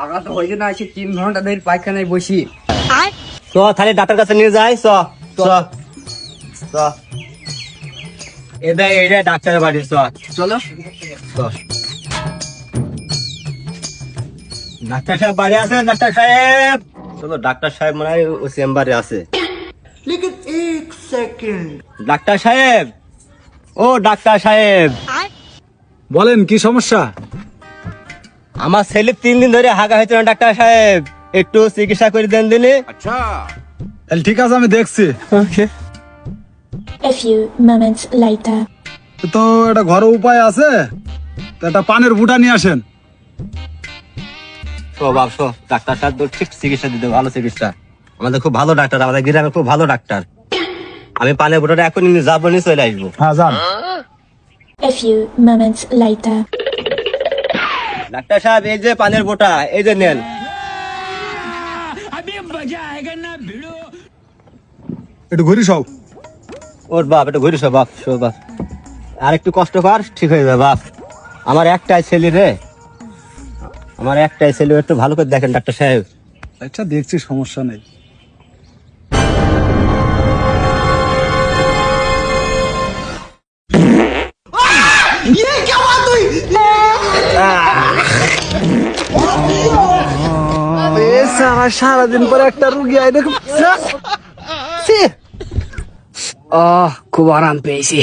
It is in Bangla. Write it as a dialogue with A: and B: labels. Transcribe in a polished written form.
A: আগা তো হয়েছে না, এসে 3 ঘন্টা ধরে পায়খানায় বসি।
B: চ তাহলে ডাক্তার কাছে নিয়ে যাই। চ চ চ এটা ডাক্তারের বাড়ি। চ
A: চলো।
B: চ। ডাক্তার সাহেব বাড়ি আছে? ডাক্তার সাহেব চলো, ডাক্তার সাহেব মনে হয় ও চেম্বারে আছে।
A: লেকিন 1 সেকেন্ড।
B: ডাক্তার সাহেব, ও ডাক্তার সাহেব,
C: বলেন কি সমস্যা?
B: আমার ছেলে 3 দিন ধরে হাগা হয়েছে না ডাক্তার সাহেব, একটু চিকিৎসা করে দেন দিনে।
C: তাহলে ঠিক আছে, আমি দেখছি।
D: A few moments later.
C: তো এটা ঘরোয়া উপায় আছে, তো একটা পানের ফুটা নিয়ে আসেন।
B: ডাক্তার সাহেব তো ঠিক চিকিৎসা দিতে, ভালো চিকিৎসা। আমাদের খুব ভালো ডাক্তার, আমাদের গ্রামে খুব ভালো ডাক্তার। আমি পানের ফুটাটা এখন যাবো, নিয়ে চলে আসবো।
C: হ্যাঁ যান।
D: A few moments later.
B: Doctor সাহেব এই যে পানের বোটা, এই যে নেন।
C: একটু ঘুরি সব।
B: ওর বাপ, একটু ঘুরিস বাপ, শো বাপ, আর একটু কষ্ট কর, ঠিক হয়ে যাবে বাপ। আমার একটাই ছেলে রে, আমার একটাই ছেলে, একটু ভালো করে দেখেন ডাক্তার সাহেব।
C: আচ্ছা দেখছি, সমস্যা নেই। সারাদিন পরে একটা রুগী আই দেখো।
A: খুব আরাম পেয়েছি।